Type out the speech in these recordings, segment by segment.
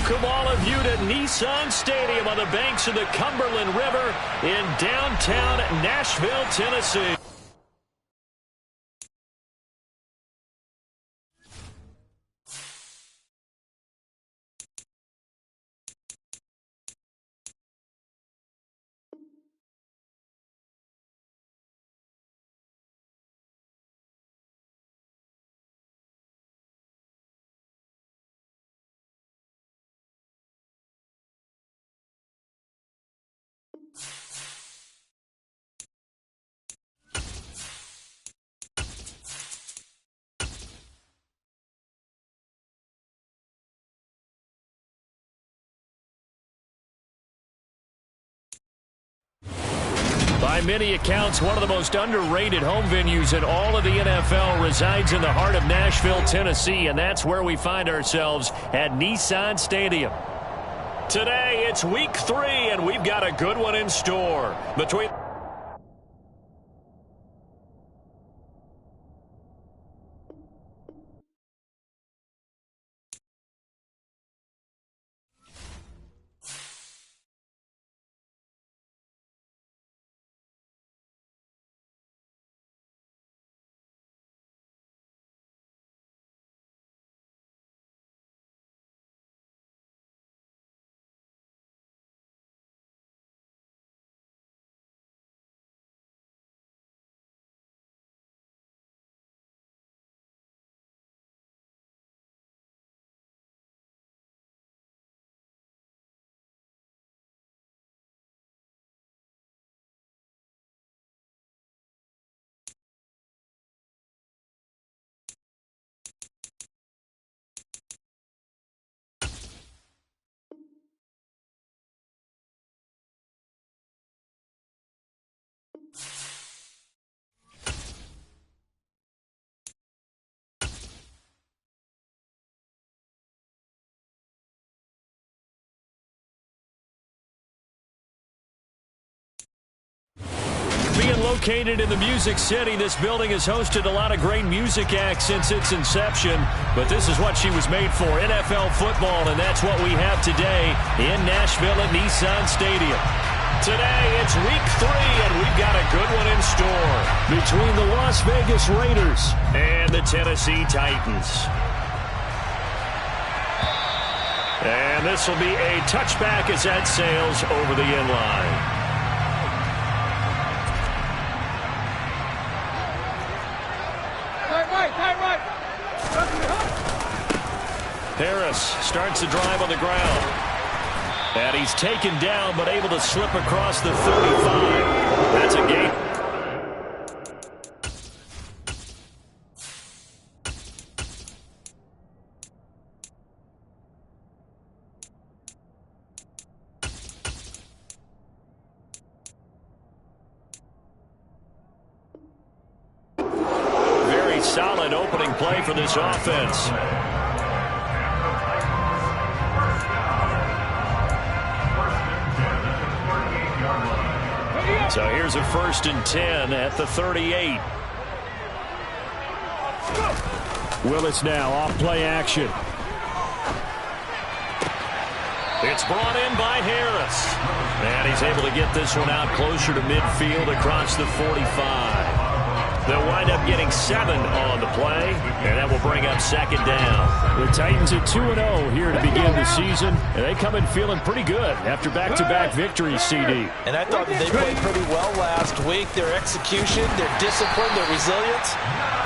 Welcome all of you to Nissan Stadium on the banks of the Cumberland River in downtown Nashville, Tennessee. By many accounts, one of the most underrated home venues in all of the NFL resides in the heart of Nashville, Tennessee, and that's where we find ourselves at Nissan Stadium. Today, it's week 3, and we've got a good one in store. Between being located in the Music City, this building has hosted a lot of great music acts since its inception, but this is what she was made for, NFL football, and that's what we have today in Nashville at Nissan Stadium. Today, it's week 3, and we've got a good one in store between the Las Vegas Raiders and the Tennessee Titans. And this will be a touchback as that sails over the end line. Harris starts the drive on the ground. And he's taken down, but able to slip across the 35. That's a gain. Very solid opening play for this offense. So here's a 1st and 10 at the 38. Willis now off play action. It's brought in by Harris. And he's able to get this one out closer to midfield across the 45. They'll wind up getting 7 on the play, and that will bring up 2nd down. The Titans at 2-0 here to begin the season, and they come in feeling pretty good after back-to-back victories, CD. And I thought that they played pretty well last week. Their execution, their discipline, their resilience,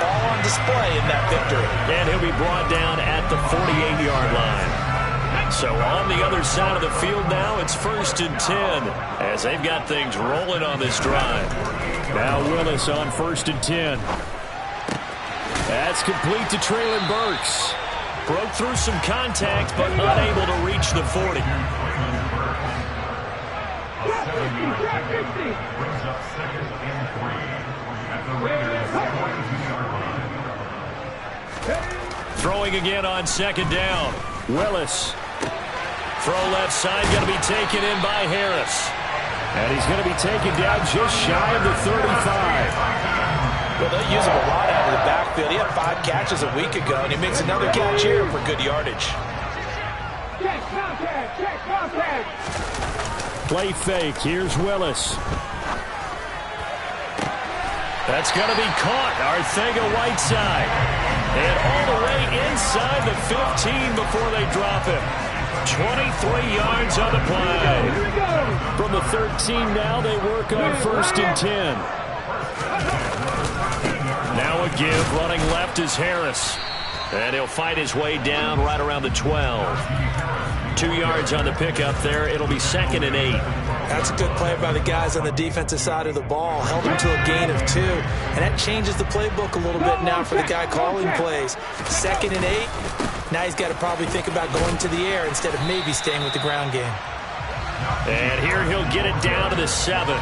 all on display in that victory. And he'll be brought down at the 48-yard line. So on the other side of the field now, it's 1st and 10 as they've got things rolling on this drive. Now Willis on 1st and 10. That's complete to Traylon Burks. Broke through some contact, but unable to reach the 40. Throwing again on 2nd down. Willis. Throw left side, going to be taken in by Harris. And he's going to be taken down just shy of the 35. Well, they use him a lot out of the backfield. He had 5 catches a week ago, and he makes another catch here for good yardage. Play fake. Here's Willis. That's going to be caught. Arcega-Whiteside. And all the way inside the 15 before they drop him. 23 yards on the play. From the 13 now, they work on 1st and 10. Now a give. Running left is Harris. And he'll fight his way down right around the 12. 2 yards on the pickup there. It'll be 2nd and 8. That's a good play by the guys on the defensive side of the ball. Held him to a gain of 2. And that changes the playbook a little bit now for the guy calling plays. 2nd and 8. Now he's got to probably think about going to the air instead of maybe staying with the ground game. And here he'll get it down to the 7.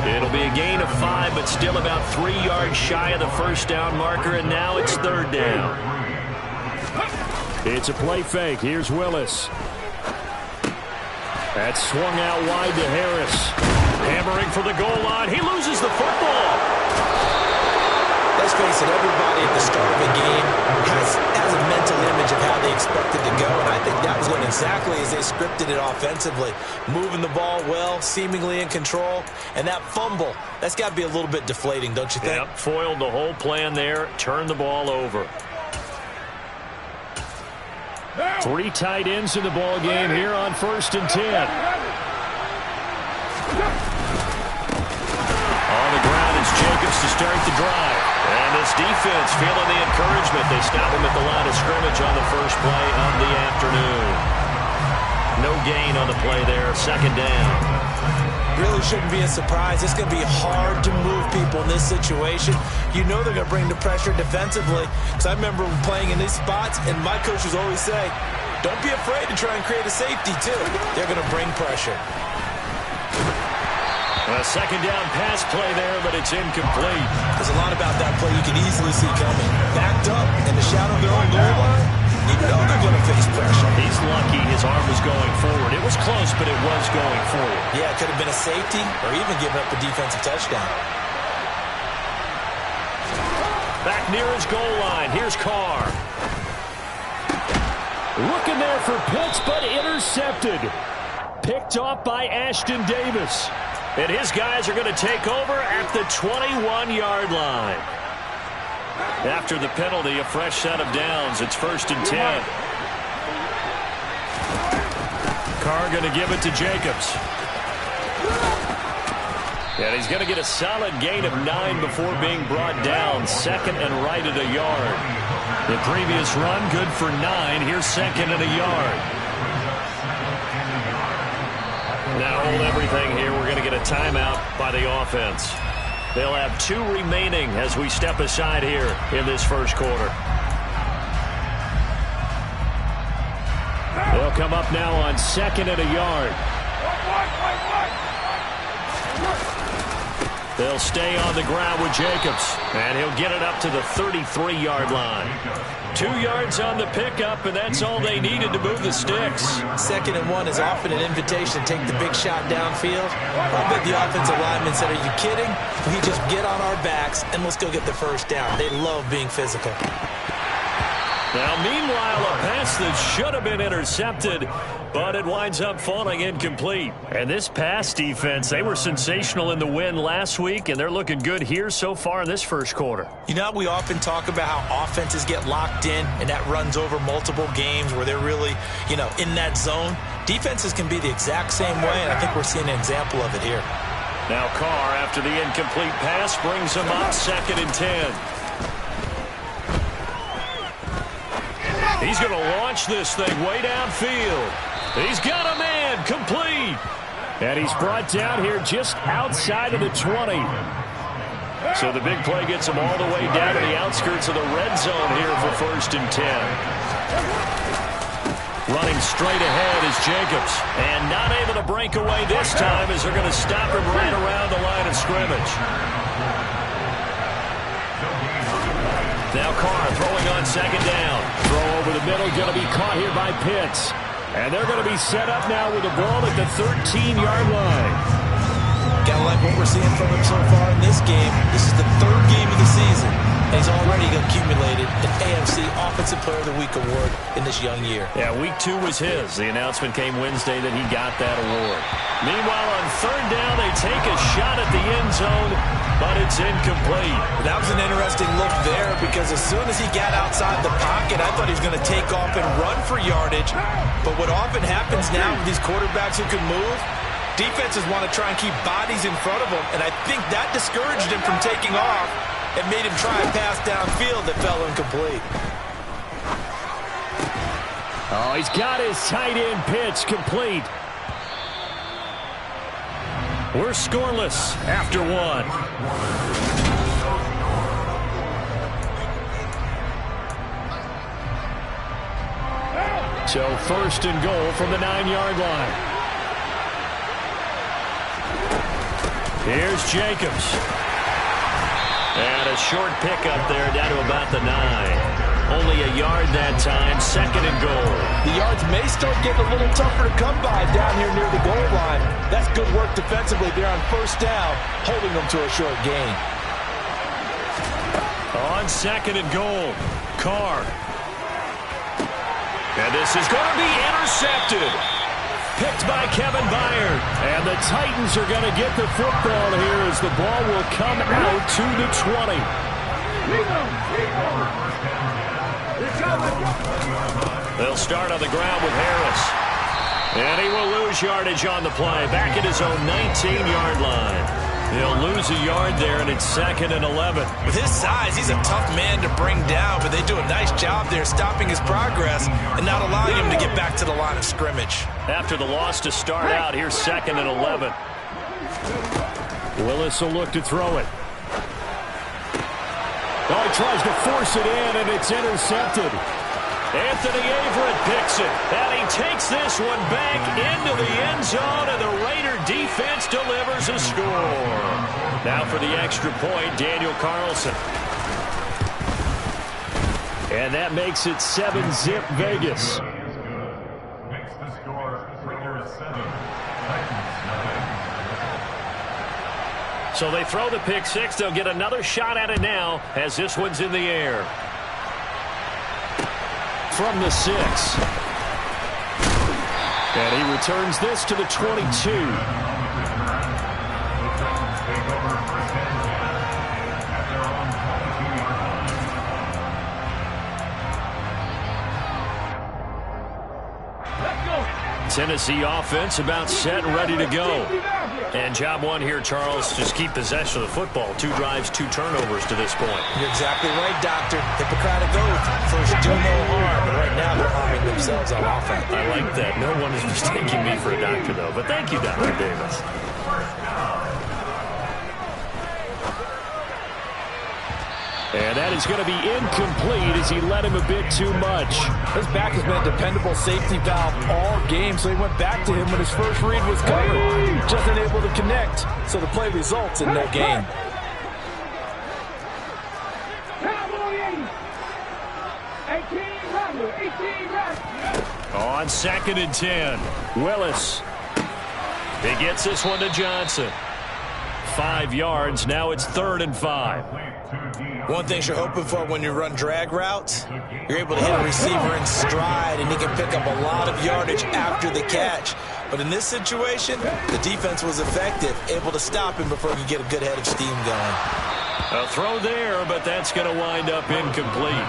It'll be a gain of 5, but still about 3 yards shy of the first down marker, and now it's 3rd down. It's a play fake. Here's Willis. That's swung out wide to Harris. Hammering for the goal line. He loses the football. Let's face it, everybody at the start of a game has a mental image of how they expect it to go, and I think that was going exactly as they scripted it offensively. Moving the ball well, seemingly in control, and that fumble, that's got to be a little bit deflating, don't you think? Yep, foiled the whole plan there, turned the ball over. 3 tight ends in the ball game here on 1st and 10. On the ground is Jacobs to start the drive. And this defense feeling the encouragement. They stop him at the line of scrimmage on the first play of the afternoon. No gain on the play there. 2nd down. Really shouldn't be a surprise. It's going to be hard to move people in this situation. You know they're going to bring the pressure defensively. Because I remember playing in these spots, and my coaches always say, don't be afraid to try and create a safety, too. They're going to bring pressure. A 2nd down pass play there, but it's incomplete. There's a lot about that play you can easily see coming. Backed up in the shadow of their own goal line, you know they're going to face pressure. He's lucky his arm was going forward. It was close, but it was going forward. Yeah, it could have been a safety or even given up a defensive touchdown. Back near his goal line. Here's Carr. Looking there for Pitts, but intercepted. Picked off by Ashton Davis. And his guys are going to take over at the 21-yard line. After the penalty, a fresh set of downs. It's 1st and 10. Carr going to give it to Jacobs. And he's going to get a solid gain of 9 before being brought down. 2nd and right at a yard. The previous run, good for 9. Here's 2nd and a yard. Now hold everything here. We're going to get a timeout by the offense. They'll have 2 remaining as we step aside here in this first quarter. They'll come up now on 2nd and a yard. They'll stay on the ground with Jacobs, and he'll get it up to the 33-yard line. 2 yards on the pickup, and that's all they needed to move the sticks. 2nd and 1 is often an invitation to take the big shot downfield. I bet the offensive lineman said, are you kidding? We just get on our backs, and let's go get the first down. They love being physical. Now, meanwhile, a pass that should have been intercepted, but it winds up falling incomplete. And this pass defense, they were sensational in the win last week, and they're looking good here so far in this first quarter. You know, we often talk about how offenses get locked in, and that runs over multiple games where they're really, in that zone. Defenses can be the exact same way, and I think we're seeing an example of it here. Now Carr, after the incomplete pass, brings him up 2nd and 10. He's going to launch this thing way downfield. He's got a man, complete. And he's brought down here just outside of the 20. So the big play gets him all the way down to the outskirts of the red zone here for 1st and 10. Running straight ahead is Jacobs. And not able to break away this time as they're going to stop him right around the line of scrimmage. Now Carr throwing on 2nd down. Throw over the middle, going to be caught here by Pitts. And they're going to be set up now with the ball at the 13-yard line. Gotta like what we're seeing from him so far in this game. This is the 3rd game of the season. and he's already accumulated an AFC Offensive Player of the Week award in this young year. Yeah, week 2 was his. The announcement came Wednesday that he got that award. Meanwhile, on third down, they take a shot at the end zone, but it's incomplete. That was an interesting look there because as soon as he got outside the pocket, I thought he was going to take off and run for yardage. But what often happens now with these quarterbacks who can move, defenses want to try and keep bodies in front of them, and I think that discouraged him from taking off and made him try a pass downfield that fell incomplete. Oh, he's got his tight end pitch complete. We're scoreless after 1. So first and goal from the 9-yard line. Here's Jacobs. And a short pickup there down to about the 9. Only a yard that time, second and goal. The yards may start getting a little tougher to come by down here near the goal line. That's good work defensively there on first down, holding them to a short gain. On second and goal, Carr. And this is going to be intercepted. Picked by Kevin Byard. And the Titans are going to get the football here as the ball will come out to the 20. They'll start on the ground with Harris. And he will lose yardage on the play. Back at his own 19-yard line. He'll lose a yard there, and it's second and 11. With his size, he's a tough man to bring down, but they do a nice job there stopping his progress and not allowing him to get back to the line of scrimmage. After the loss to start out, here's second and 11. Willis will look to throw it. Oh, he tries to force it in, and it's intercepted. Anthony Averett picks it, and he takes this one back into the end zone, and the Raider defense delivers a score. Now for the extra point, Daniel Carlson. And that makes it 7-zip Vegas. Makes the score Raiders 7, Titans 9. So they throw the pick six. They'll get another shot at it now as this one's in the air. From the 6. And he returns this to the 22. Tennessee offense about set and ready to go. And job one here, Charles, just keep possession of the football. 2 drives, 2 turnovers to this point. You're exactly right, Doctor. Hippocratic oath. First, do no harm. But right now, they're harming themselves on offense. I like that. No one is mistaking me for a doctor, though. But thank you, Dr. Davis. And that is going to be incomplete as he led him a bit too much. His back has been a dependable safety valve all game, so he went back to him when his first read was covered. Just unable to connect, so the play results in no gain. On second and 10, Willis. He gets this one to Johnson. 5 yards. Now it's 3rd and 5. One thing you're hoping for when you run drag routes, you're able to hit a receiver in stride, and he can pick up a lot of yardage after the catch. But in this situation, the defense was effective, able to stop him before he could get a good head of steam going. A throw there, but that's going to wind up incomplete.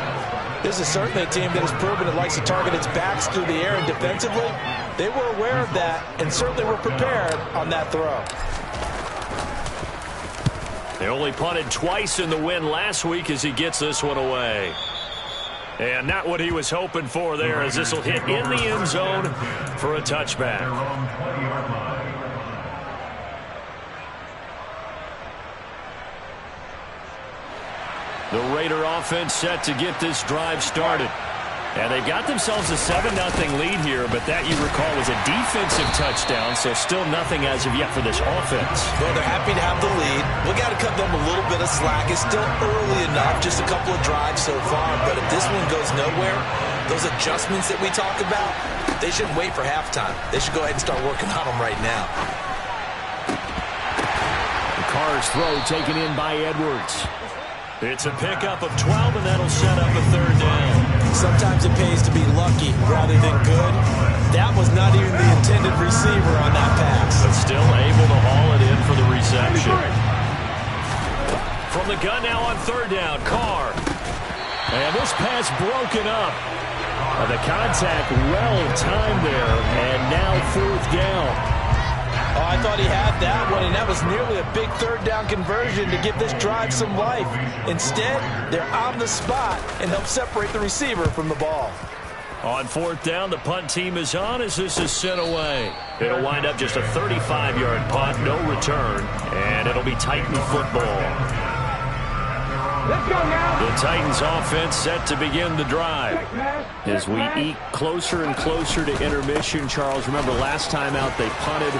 This is certainly a team that has proven it likes to target its backs through the air, and defensively, they were aware of that and certainly were prepared on that throw. They only punted twice in the win last week as he gets this one away. And not what he was hoping for there, as this will hit in the end zone for a touchback. The Raider offense set to get this drive started. And they've got themselves a 7-0 lead here, but that, you recall, was a defensive touchdown, so still nothing as of yet for this offense. Well, they're happy to have the lead. We got to cut them a little bit of slack. It's still early enough, just a couple of drives so far, but if this one goes nowhere, those adjustments that we talk about, they shouldn't wait for halftime. They should go ahead and start working on them right now. The Carr's throw taken in by Edwards. It's a pickup of 12, and that'll set up a third down. Sometimes it pays to be lucky rather than good. That was not even the intended receiver on that pass. But still able to haul it in for the reception. From the gun now on third down, Carr. And this pass broken up. The contact well timed there, and now fourth down. Oh, I thought he had that one, and that was nearly a big third down conversion to give this drive some life. Instead, they're on the spot and help separate the receiver from the ball. On fourth down, the punt team is on as this is sent away. It'll wind up just a 35-yard punt, no return, and it'll be Titan football. Let's go now. The Titans offense set to begin the drive. As we eke closer and closer to intermission, Charles, remember last time out they punted.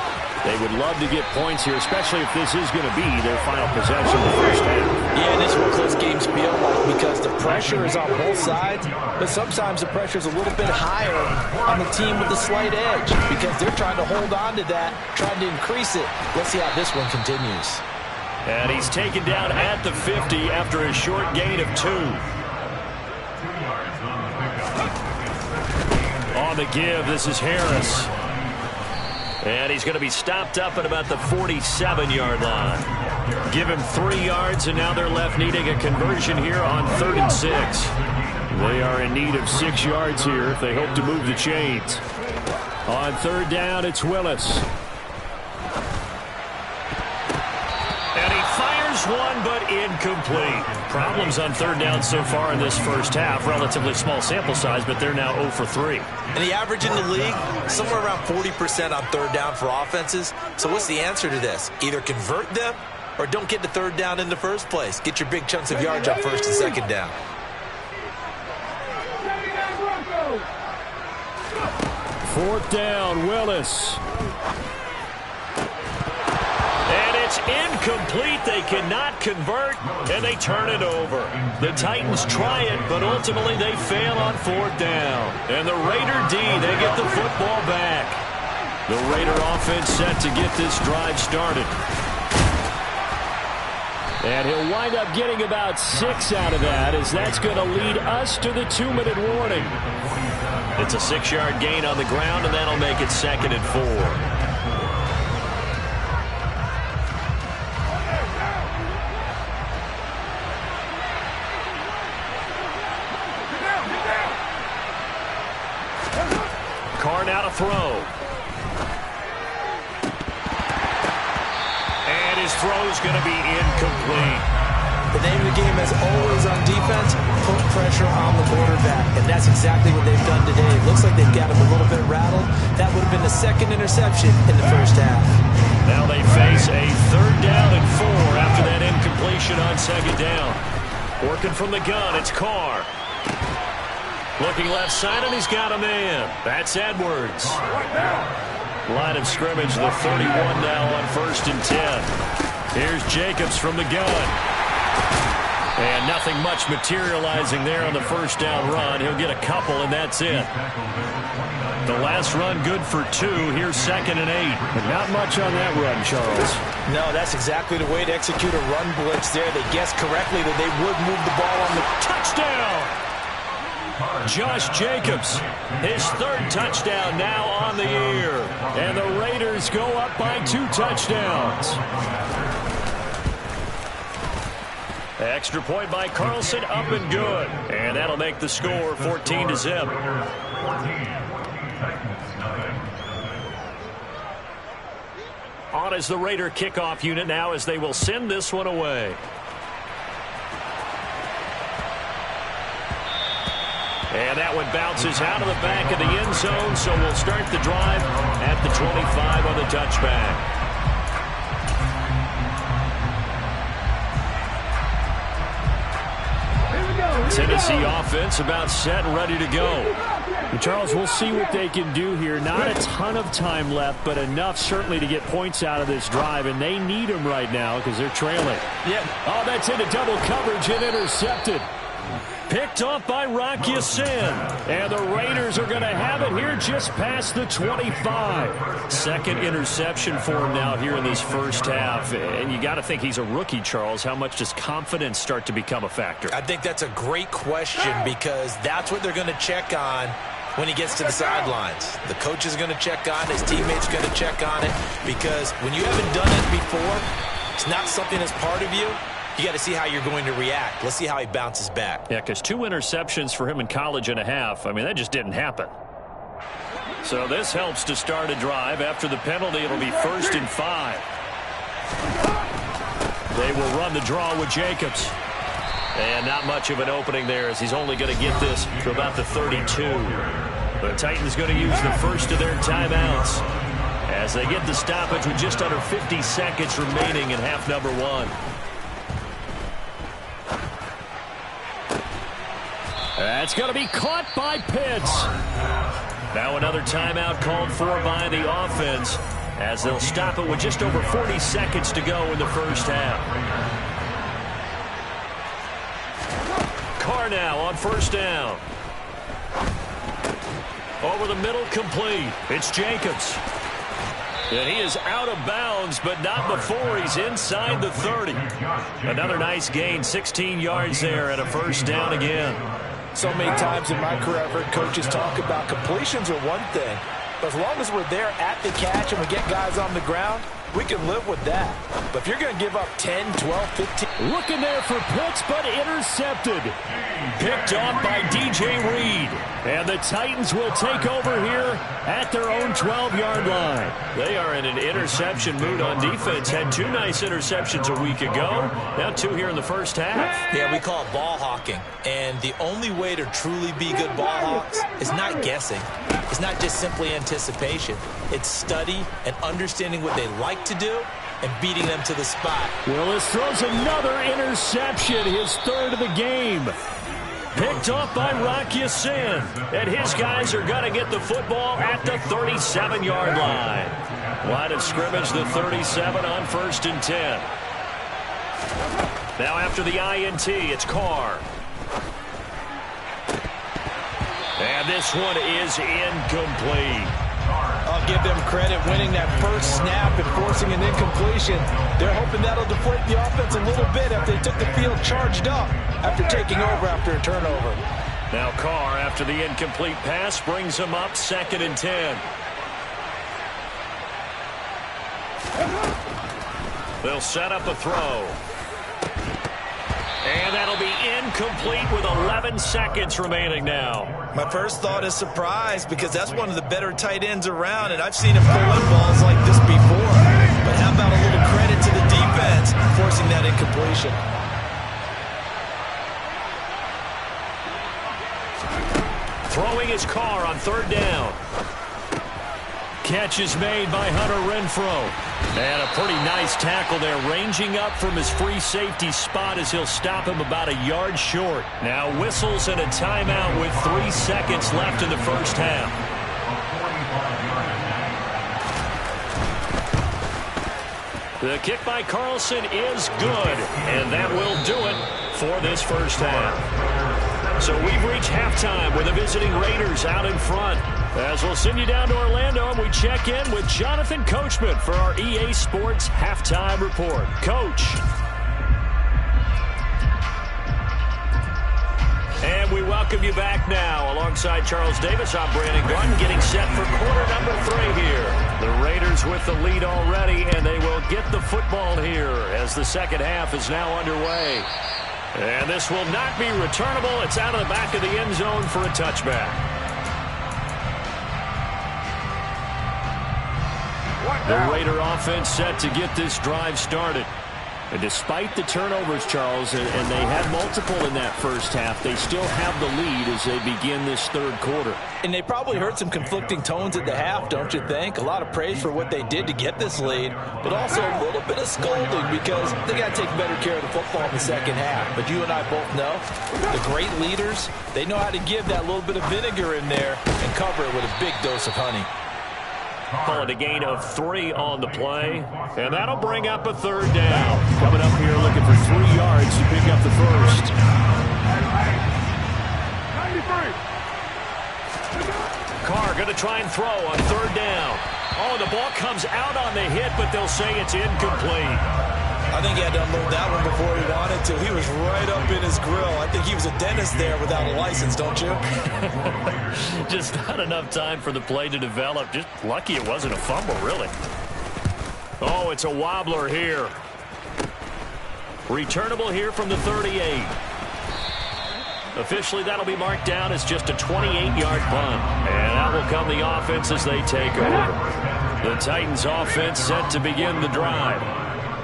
They would love to get points here, especially if this is going to be their final possession of the first half. Yeah, and this is what close games feel like because the pressure is on both sides, but sometimes the pressure is a little bit higher on the team with the slight edge because they're trying to hold on to that, trying to increase it. Let's see how this one continues. And he's taken down at the 50 after a short gain of 2. On the give, this is Harris. And he's going to be stopped up at about the 47-yard line. Give him 3 yards, and now they're left needing a conversion here on 3rd and 6. They are in need of 6 yards here if they hope to move the chains. On third down, it's Willis. And he fires one, but incomplete. Problems on third down so far in this first half. Relatively small sample size, but they're now 0 for 3. And the average in the league, somewhere around 40% on third down for offenses. So what's the answer to this? Either convert them or don't get to third down in the first place. Get your big chunks of yards on first and second down. Fourth down, Willis. And it's incomplete. They cannot convert, and they turn it over. The Titans try it, but ultimately they fail on fourth down. And the Raider D, they get the football back. The Raider offense set to get this drive started. And he'll wind up getting about 6 out of that, as that's going to lead us to the 2-minute warning. It's a 6-yard gain on the ground, and that'll make it 2nd and 4. Carr now to throw. And his throw is going to be incomplete. The name of the game, as always on defense, put pressure on the quarterback. And that's exactly what they've done today. It looks like they've got him a little bit rattled. That would have been the 2nd interception in the first half. Now they face a 3rd down and 4 after that incompletion on 2nd down. Working from the gun, it's Carr. Looking left side, and he's got a man. That's Edwards. Line of scrimmage, the 31 now on 1st and 10. Here's Jacobs from the gun. And nothing much materializing there on the first down run. He'll get a couple, and that's it. The last run good for 2. Here's 2nd and 8. But not much on that run, Charles. No, that's exactly the way to execute a run blitz there. They guessed correctly that they would move the ball on the touchdown. Josh Jacobs, his 3rd touchdown now on the year. And the Raiders go up by 2 touchdowns. Extra point by Carlson, up and good. And that'll make the score 14-0. On as the Raider kickoff unit now as they will send this one away. And that one bounces out of the back of the end zone, so we'll start the drive at the 25 on the touchback. Tennessee offense about set and ready to go. And Charles, we'll see what they can do here. Not a ton of time left, but enough certainly to get points out of this drive, and they need them right now because they're trailing. Yeah. Oh, that's into double coverage and intercepted. Picked off by Rocky Sin. And the Raiders are going to have it here just past the 25. Second interception for him now here in this first half. And you got to think he's a rookie, Charles. How much does confidence start to become a factor? I think that's a great question because that's what they're going to check on when he gets to the sidelines. The coach is going to check on it. His teammates are going to check on it because when you haven't done it before, it's not something that's part of you. You got to see how you're going to react. Let's see how he bounces back. Yeah, because 2 interceptions for him in college and a half. I mean, that just didn't happen. So this helps to start a drive. After the penalty, it'll be 1st and 5. They will run the draw with Jacobs. And not much of an opening there as he's only going to get this to about the 32. The Titans going to use the first of their timeouts as they get the stoppage with just under 50 seconds remaining in half number 1. That's going to be caught by Pitts. Now another timeout called for by the offense as they'll stop it with just over 40 seconds to go in the first half. Carr now on 1st down. Over the middle, complete. It's Jacobs. And he is out of bounds, but not before he's inside the 30. Another nice gain, 16 yards there and a 1st down again. So many times in my career I've heard coaches talk about completions are one thing. But as long as we're there at the catch and we get guys on the ground, we can live with that. But if you're going to give up 10, 12, 15... Looking there for Pitts, but intercepted. Picked off by DJ Reed. And the Titans will take over here at their own 12-yard line. They are in an interception mood on defense. Had 2 nice interceptions a week ago. Now 2 here in the first half. Yeah, we call it ball hawking. And the only way to truly be good ball hawks is not guessing. It's not just simply anticipation. It's study and understanding what they like to do and beating them to the spot. Willis throws another interception, his 3rd of the game. Picked off by Rocky Sin. And his guys are going to get the football at the 37-yard line. Line of scrimmage, the 37 on 1st and 10. Now after the INT, it's Carr. And this one is incomplete. I'll give them credit winning that first snap and forcing an incompletion. They're hoping that'll deflate the offense a little bit after they took the field charged up after taking over after a turnover. Now Carr, after the incomplete pass, brings him up 2nd and 10. They'll set up a throw. And that'll be incomplete with 11 seconds remaining now. My first thought is surprise because that's one of the better tight ends around, and I've seen him pull in balls like this before. But how about a little credit to the defense forcing that incompletion? Throwing his Carr on 3rd down. Catch is made by Hunter Renfrow. And a pretty nice tackle there, ranging up from his free safety spot as he'll stop him about a yard short. Now whistles and a timeout with 3 seconds left in the first half. The kick by Carlson is good, and that will do it for this first half. So we've reached halftime with the visiting Raiders out in front. As we'll send you down to Orlando, and we check in with Jonathan Coachman for our EA Sports Halftime Report. Coach. And we welcome you back now. Alongside Charles Davis, I'm Brandon Gordon, getting set for quarter number 3 here. The Raiders with the lead already, and they will get the football here as the second half is now underway. And this will not be returnable. It's out of the back of the end zone for a touchback. The Raider offense set to get this drive started. And despite the turnovers, Charles, and they had multiple in that first half, they still have the lead as they begin this 3rd quarter. And they probably heard some conflicting tones at the half, don't you think? A lot of praise for what they did to get this lead, but also a little bit of scolding because they got to take better care of the football in the second half. But you and I both know the great leaders, they know how to give that little bit of vinegar in there and cover it with a big dose of honey. Call it a gain of 3 on the play. And that'll bring up a 3rd down. Coming up here looking for 3 yards to pick up the first. Carr going to try and throw on third down. Oh, the ball comes out on the hit, but they'll say it's incomplete. I think he had to unload that one before he wanted to. He was right up in his grill. I think he was a dentist there without a license, don't you? Just not enough time for the play to develop. Just lucky it wasn't a fumble, really. Oh, it's a wobbler here. Returnable here from the 38. Officially, that'll be marked down as just a 28-yard punt. And out will come the offense as they take over. The Titans offense set to begin the drive.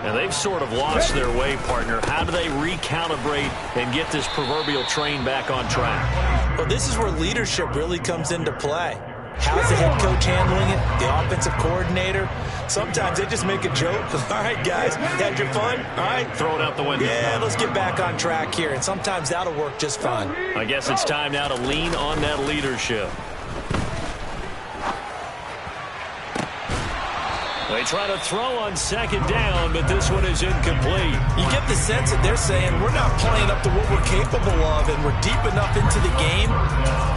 And they've sort of lost their way, partner. How do they recalibrate and get this proverbial train back on track? Well, this is where leadership really comes into play. How's the head coach handling it? The offensive coordinator? Sometimes they just make a joke. All right, guys, had your fun? All right. Throw it out the window. Yeah, let's get back on track here. And sometimes that'll work just fine. I guess it's time now to lean on that leadership. They try to throw on second down, but this one is incomplete. You get the sense that they're saying we're not playing up to what we're capable of, and we're deep enough into the game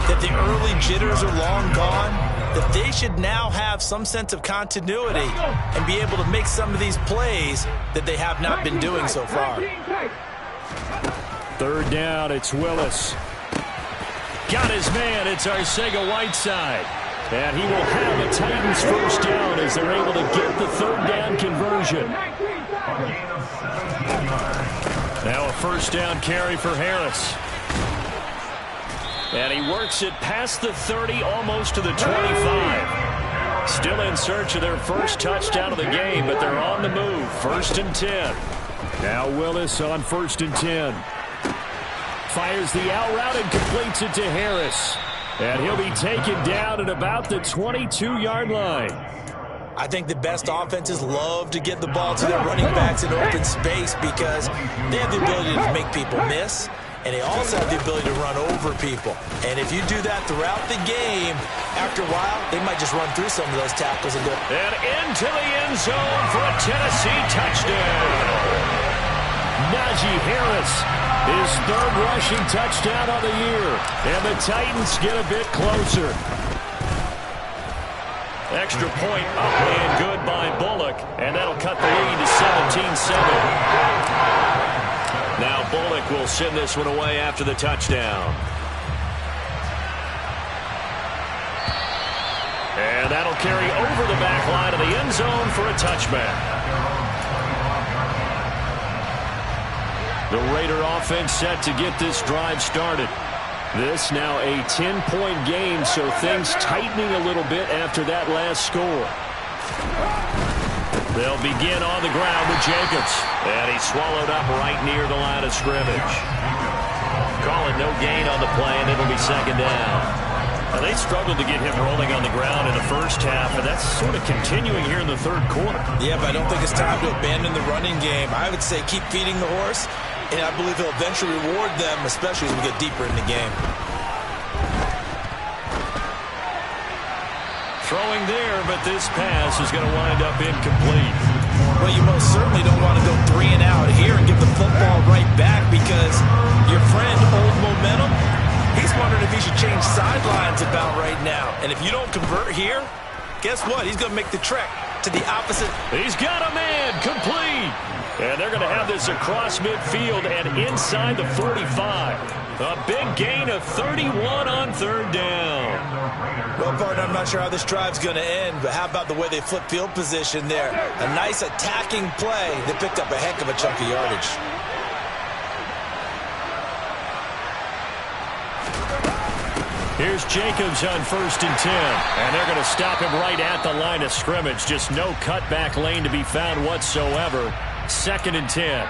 that the early jitters are long gone, that they should now have some sense of continuity and be able to make some of these plays that they have not been doing so far. Third down, it's Willis. Got his man, it's Arcega-Whiteside. And he will have a Titans first down as they're able to get the third down conversion. Now a first down carry for Harris. And he works it past the 30, almost to the 25. Still in search of their first touchdown of the game, but they're on the move. First and 10. Now Willis on first and 10. Fires the out route and completes it to Harris. And he'll be taken down at about the 22-yard line. I think the best offenses love to get the ball to their running backs in open space because they have the ability to make people miss, and they also have the ability to run over people. And if you do that throughout the game, after a while, they might just run through some of those tackles and go. And into the end zone for a Tennessee touchdown. Najee Harris, his third rushing touchdown of the year. And the Titans get a bit closer. Extra point up and good by Bullock. And that'll cut the lead to 17-7. Now Bullock will send this one away after the touchdown. And that'll carry over the back line of the end zone for a touchback. The Raider offense set to get this drive started. This now a 10-point game, so things tightening a little bit after that last score. They'll begin on the ground with Jacobs. And he's swallowed up right near the line of scrimmage. Calling no gain on the play, and it'll be second down. Now, they struggled to get him rolling on the ground in the first half, and that's sort of continuing here in the third quarter. Yeah, but I don't think it's time to abandon the running game. I would say keep feeding the horse, and I believe he'll eventually reward them, especially as we get deeper in the game. Throwing there, but this pass is going to wind up incomplete. Well, you most certainly don't want to go 3 and out here and give the football right back because your friend, Old Momentum, he's wondering if he should change sidelines about right now. And if you don't convert here, guess what? He's going to make the trek to the opposite. He's got a man, complete. And they're going to have this across midfield and inside the 45. A big gain of 31 on third down. Well, partner, I'm not sure how this drive's going to end, but how about the way they flip field position there? A nice attacking play that picked up a heck of a chunk of yardage. Here's Jacobs on first and 10. And they're going to stop him right at the line of scrimmage. Just no cutback lane to be found whatsoever. Second and 10.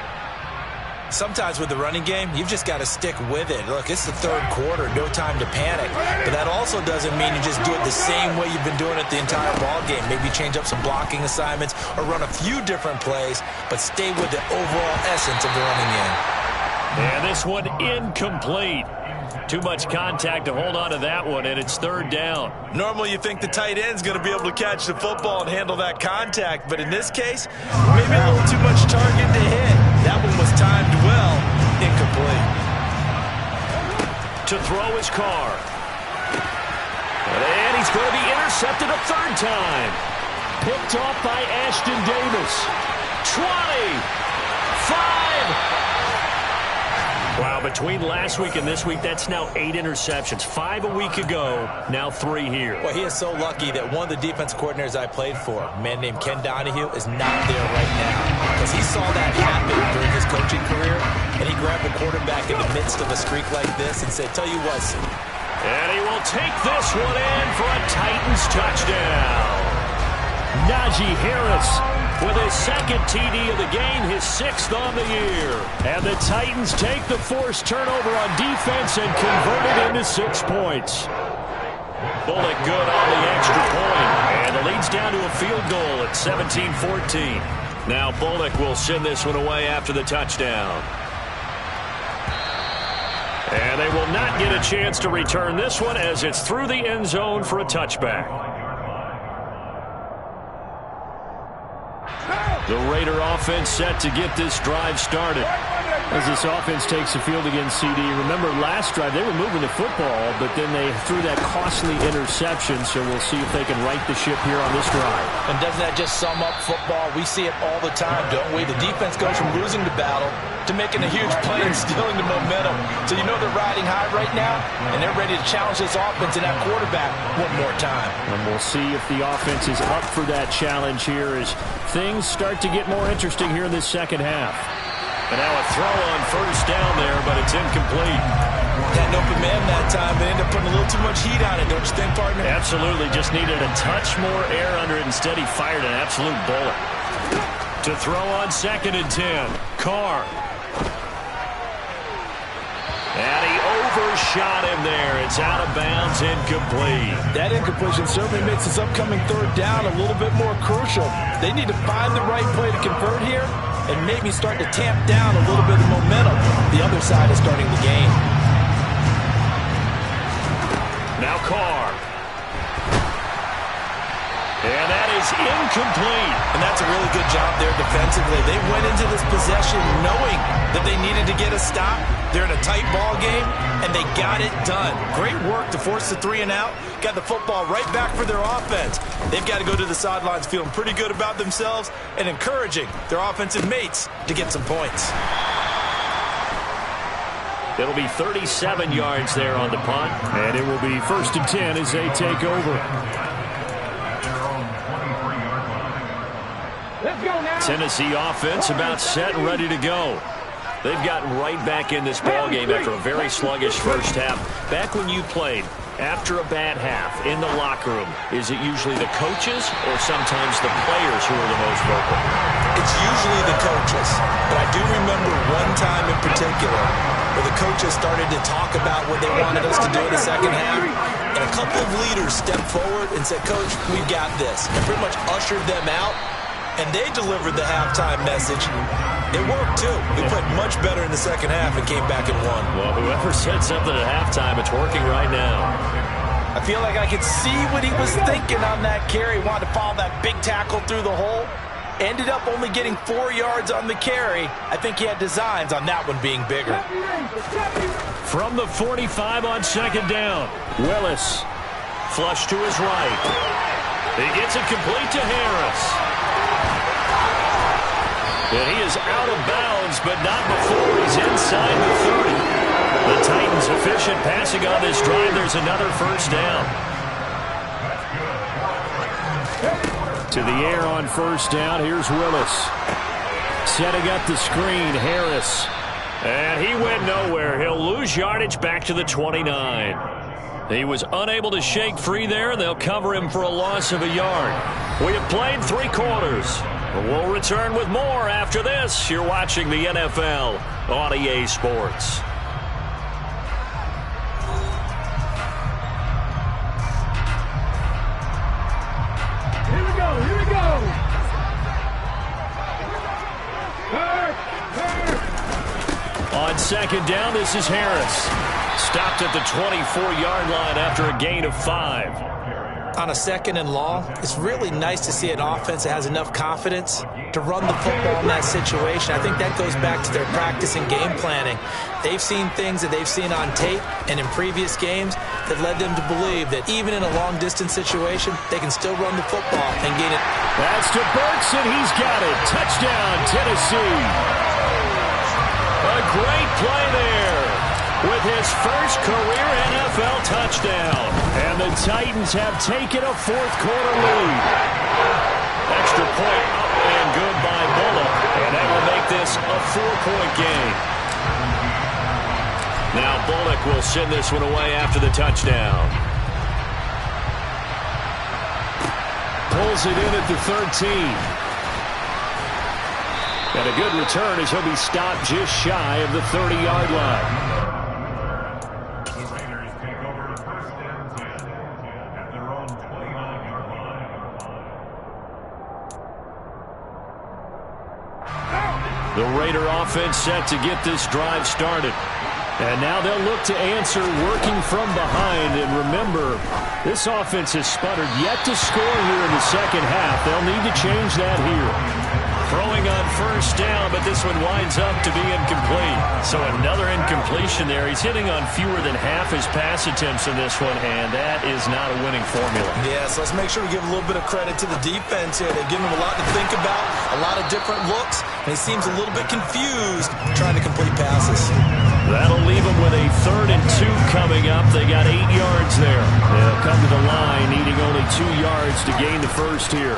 Sometimes with the running game, you've just got to stick with it. Look, it's the third quarter, no time to panic. But that also doesn't mean you just do it the same way you've been doing it the entire ball game. Maybe change up some blocking assignments or run a few different plays, but stay with the overall essence of the running game. And this one incomplete. Too much contact to hold on to that one, and it's third down. Normally you think the tight end's going to be able to catch the football and handle that contact, but in this case, maybe a little too much target to hit. That one was timed well, incomplete. To throw his car. And he's going to be intercepted a third time. Picked off by Ashton Davis. 20. 5. Wow, between last week and this week, that's now 8 interceptions. 5 a week ago, now 3 here. Well, he is so lucky that one of the defense coordinators I played for, a man named Ken Donahue, is not there right now. Because he saw that happen during his coaching career, and he grabbed a quarterback in the midst of a streak like this and said, tell you what. And he will take this one in for a Titans touchdown. Najee Harris with his second TD of the game, his 6th on the year. And the Titans take the forced turnover on defense and convert it into 6 points. Bullock good on the extra point. And the lead's down to a field goal at 17-14. Now Bullock will send this one away after the touchdown. And they will not get a chance to return this one as it's through the end zone for a touchback. The Raider offense set to get this drive started. As this offense takes the field against CD. Remember last drive they were moving the football, but then they threw that costly interception, so we'll see if they can right the ship here on this drive. And doesn't that just sum up football? We see it all the time, don't we? The defense goes from losing the battle to making a huge play and stealing the momentum. So you know they're riding high right now, and they're ready to challenge this offense and that quarterback one more time. And we'll see if the offense is up for that challenge here as things start to get more interesting here in this second half. And now a throw on first down there, but it's incomplete. Had an open man that time, but ended up putting a little too much heat on it, don't you think, partner? Absolutely. Just needed a touch more air under it. Instead, he fired an absolute bullet. To throw on 2nd and 10. Carr. And he overshot him there. It's out of bounds, incomplete. That incompletion certainly makes this upcoming third down a little bit more crucial. They need to find the right play to convert here and maybe start to tamp down a little bit of momentum. The other side is starting the game. Now Carr. And that is incomplete. And that's a really good job there defensively. They went into this possession knowing that they needed to get a stop. They're in a tight ball game, and they got it done. Great work to force the 3 and out. Got the football right back for their offense. They've got to go to the sidelines feeling pretty good about themselves and encouraging their offensive mates to get some points. It'll be 37 yards there on the punt. And it will be 1st and 10 as they take over. Let's go now. Tennessee offense about set and ready to go. They've gotten right back in this ballgame after a very sluggish first half. Back when you played, after a bad half in the locker room, is it usually the coaches or sometimes the players who are the most vocal? It's usually the coaches, but I do remember one time in particular where the coaches started to talk about what they wanted us to do in the second half, and a couple of leaders stepped forward and said, Coach, we've got this, and pretty much ushered them out, and they delivered the halftime message. It worked, too. We played much better in the second half and came back and won. Well, whoever said something at halftime, it's working right now. I feel like I could see what he was thinking on that carry. Wanted to follow that big tackle through the hole. Ended up only getting 4 yards on the carry. I think he had designs on that one being bigger. From the 45 on 2nd down, Willis. Flush to his right. He gets it complete to Harris. And he is out of bounds, but not before he's inside the 30. The Titans efficient passing on this drive. There's another first down. To the air on first down. Here's Willis. Setting up the screen, Harris. And he went nowhere. He'll lose yardage back to the 29. He was unable to shake free there, and they'll cover him for a loss of a yard. We have played 3 quarters. We'll return with more after this. You're watching the NFL on EA Sports. Here we go. Here we go. On 2nd down, this is Harris. Stopped at the 24-yard line after a gain of 5. On a 2nd and long, it's really nice to see an offense that has enough confidence to run the football in that situation. I think that goes back to their practice and game planning. They've seen things that they've seen on tape and in previous games, that led them to believe that even in a long-distance situation, they can still run the football and gain it. That's to Burks, and he's got it. Touchdown, Tennessee. A great play there with his first career NFL touchdown. And the Titans have taken a fourth-quarter lead. Extra point up and good by Bullock, and that will make this a 4-point game. Now Bullock will send this one away after the touchdown. Pulls it in at the 13. And a good return as he'll be stopped just shy of the 30-yard line. The Raiders take over first and 10 at their own 29-yard line. The Raider offense set to get this drive started. And now they'll look to answer working from behind. And remember, this offense has sputtered yet to score here in the second half. They'll need to change that here. Throwing on first down, but this one winds up to be incomplete. So another incompletion there. He's hitting on fewer than half his pass attempts in this one, and that is not a winning formula. Yeah, so let's make sure we give a little bit of credit to the defense here. They're giving him a lot to think about, a lot of different looks, and he seems a little bit confused trying to complete passes. That'll leave them with a 3rd and 2 coming up. They got 8 yards there. They'll come to the line, needing only 2 yards to gain the first here.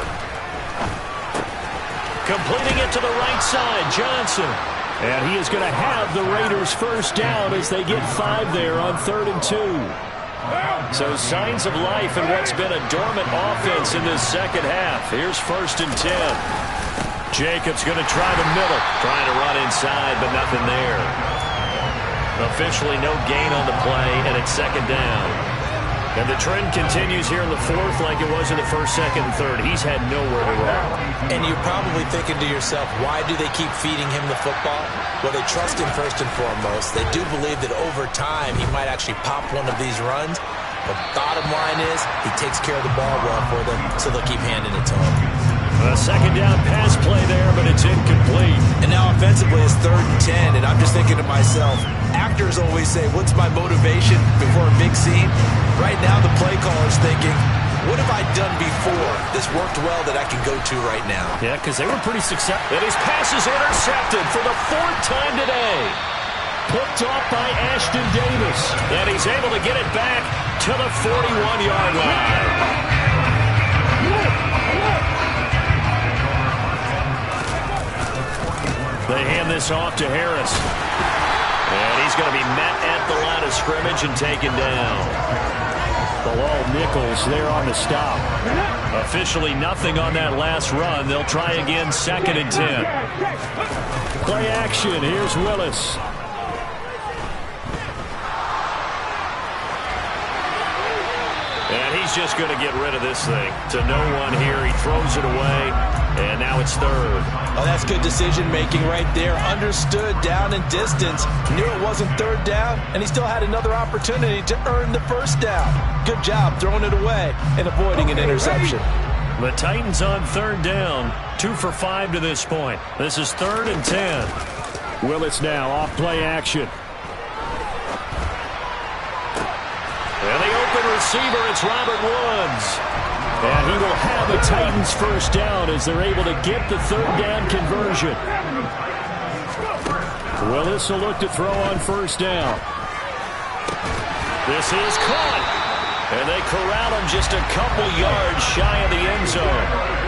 Completing it to the right side, Johnson. And he is going to have the Raiders first down as they get 5 there on 3rd and 2. So signs of life in what's been a dormant offense in this second half. Here's 1st and 10. Jacobs going to try the middle. Trying to run inside, but nothing there. Officially no gain on the play, and it's 2nd down. And the trend continues here in the 4th like it was in the 1st, 2nd, and 3rd. He's had nowhere to run. And you're probably thinking to yourself, why do they keep feeding him the football? Well, they trust him first and foremost. They do believe that over time he might actually pop one of these runs. But bottom line is, he takes care of the ball well for them, so they'll keep handing it to him. A 2nd down pass play there, but it's incomplete. And now offensively it's 3rd and 10, and I'm just thinking to myself, actors always say, what's my motivation before a big scene? Right now the play caller's thinking, what have I done before that's worked well that I can go to right now? Yeah, because they were pretty successful. And his pass is intercepted for the 4th time today. Picked off by Ashton Davis. And he's able to get it back to the 41-yard line. They hand this off to Harris. And he's going to be met at the line of scrimmage and taken down. Bilal Nichols there on the stop. Officially nothing on that last run. They'll try again, 2nd and 10. Play action. Here's Willis. And he's just going to get rid of this thing. To no one here. He throws it away. And now it's 3rd. Oh, that's good decision-making right there. Understood down and distance. Knew it wasn't 3rd down, and he still had another opportunity to earn the first down. Good job throwing it away and avoiding an interception. The Titans on 3rd down. 2 for 5 to this point. This is 3rd and 10. Willis now off play action. And the open receiver, it's Robert Woods. And he will have the Titans first down as they're able to get the 3rd down conversion. Willis will look to throw on first down. This is caught. And they corral him just a couple yards shy of the end zone.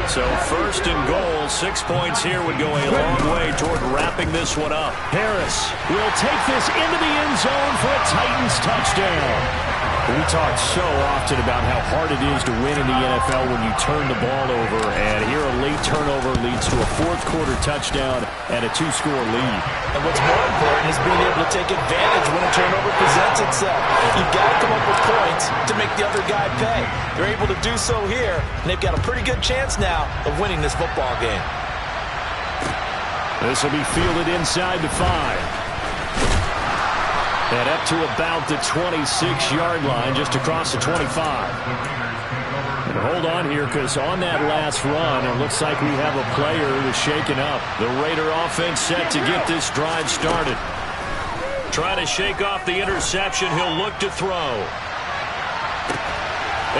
So 1st and goal, 6 points here would go a long way toward wrapping this one up. Harris will take this into the end zone for a Titans touchdown. We talk so often about how hard it is to win in the NFL when you turn the ball over, and here a late turnover leads to a 4th quarter touchdown and a 2-score lead. And what's more important is being able to take advantage when a turnover presents itself. You've got to come up with points to make the other guy pay. They're able to do so here, and they've got a pretty good chance now of winning this football game. This will be fielded inside the 5. And up to about the 26-yard line, just across the 25. And hold on here, because on that last run, it looks like we have a player who's shaken up. The Raider offense set to get this drive started. Trying to shake off the interception. He'll look to throw.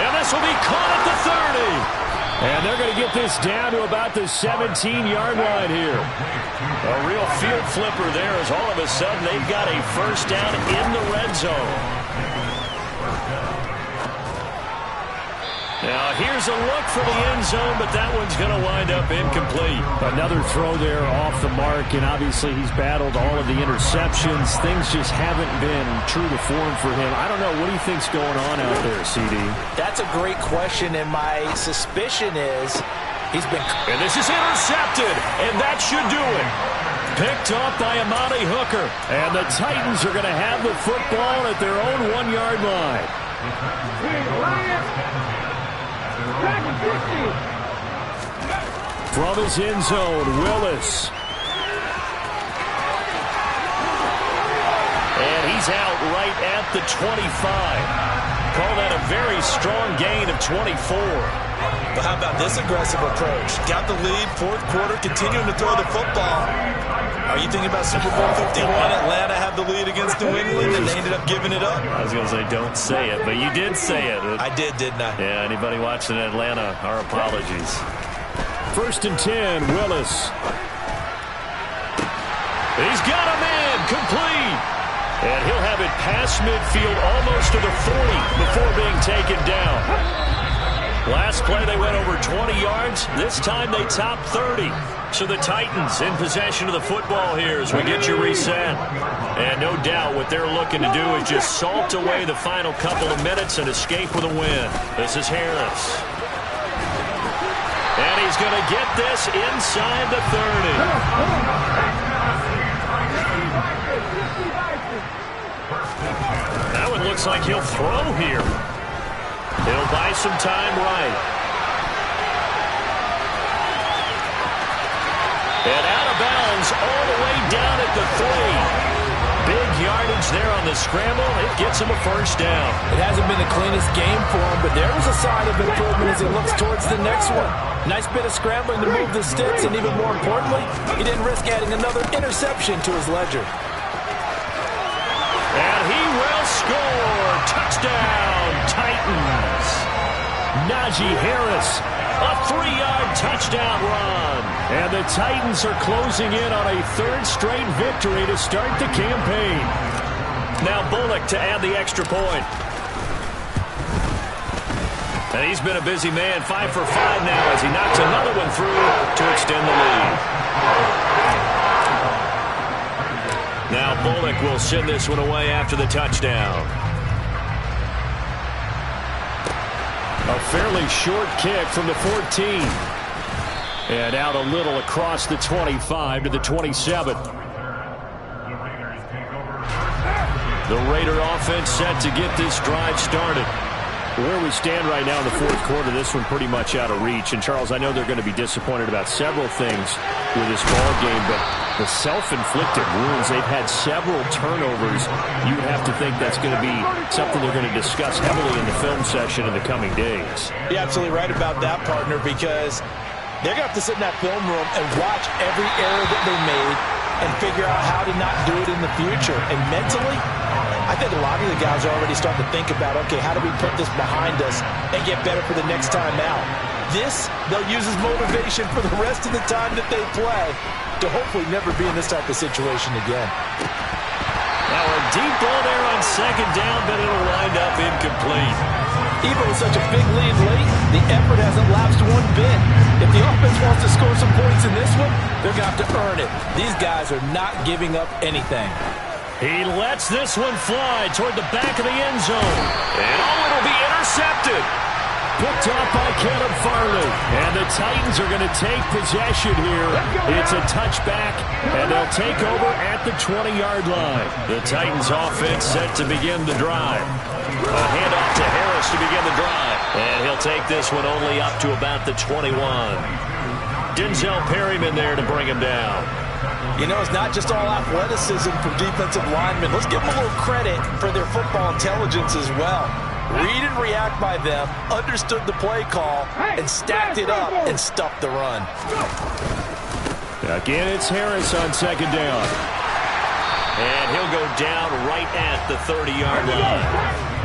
And this will be caught at the 30. And they're going to get this down to about the 17-yard line here. A real field flipper there as all of a sudden they've got a first down in the red zone. Now here's a look for the end zone, but that one's going to wind up incomplete. Another throw there off the mark, and obviously he's battled all of the interceptions. Things just haven't been true to form for him. I don't know. What do you think's going on out there, CD? That's a great question, and my suspicion is he's been... And this is intercepted, and that should do it. Picked up by Amani Hooker. And the Titans are going to have the football at their own 1-yard line. From his end zone, Willis. And he's out right at the 25. Call that a very strong gain of 24. But how about this aggressive approach? Got the lead, fourth quarter, continuing to throw the football. Are you thinking about Super Bowl 51? Atlanta had the lead against New England, and they ended up giving it up? I was going to say, don't say it, but you did say it. I did, didn't I? Yeah, anybody watching Atlanta, our apologies. 1st and 10, Willis. He's got a man, complete. And he'll have it past midfield almost to the 40 before being taken down. Last play, they went over 20 yards. This time, they topped 30. So the Titans in possession of the football here as we get you reset. And no doubt what they're looking to do is just salt away the final couple of minutes and escape with a win. This is Harris. And he's going to get this inside the 30. That one looks like he'll throw here. He'll buy some time right. And out of bounds all the way down at the 3. Big yardage there on the scramble. It gets him a first down. It hasn't been the cleanest game for him, but there was a sign of improvement as he looks towards the next one. Nice bit of scrambling to move the sticks, and even more importantly, he didn't risk adding another interception to his ledger. And he will score. Touchdown, Titans. Najee Harris, a 3-yard touchdown run. And the Titans are closing in on a 3rd straight victory to start the campaign. Now Bullock to add the extra point. And he's been a busy man, 5 for 5 now as he knocks another one through to extend the lead. Now Bullock will send this one away after the touchdown. A fairly short kick from the 14. And out a little across the 25 to the 27. The Raider offense set to get this drive started. Where we stand right now in the 4th quarter, this one pretty much out of reach. And, Charles, I know they're going to be disappointed about several things with this ball game, but the self-inflicted wounds, they've had several turnovers. You would have to think that's going to be something they're going to discuss heavily in the film session in the coming days. You're absolutely right about that, partner, because they're going to have to sit in that film room and watch every error that they made and figure out how to not do it in the future. And mentally, I think a lot of the guys are already starting to think about, okay, how do we put this behind us and get better for the next time out? This, they'll use as motivation for the rest of the time that they play to hopefully never be in this type of situation again. Now a deep ball there on 2nd down, but it'll wind up incomplete. Even with such a big lead late, the effort hasn't lapsed one bit. If the offense wants to score some points in this one, they're going to have to earn it. These guys are not giving up anything. He lets this one fly toward the back of the end zone. And it'll be intercepted. Picked off by Caleb Farley. And the Titans are going to take possession here. It's a touchback, and they'll take over at the 20-yard line. The Titans offense set to begin the drive. A handoff to Harris to begin the drive. And he'll take this one only up to about the 21. Denzel Perryman there to bring him down. You know, it's not just all athleticism from defensive linemen. Let's give them a little credit for their football intelligence as well. Read and react by them, understood the play call, and stacked it up and stuffed the run. Again, it's Harris on 2nd down. And he'll go down right at the 30-yard line.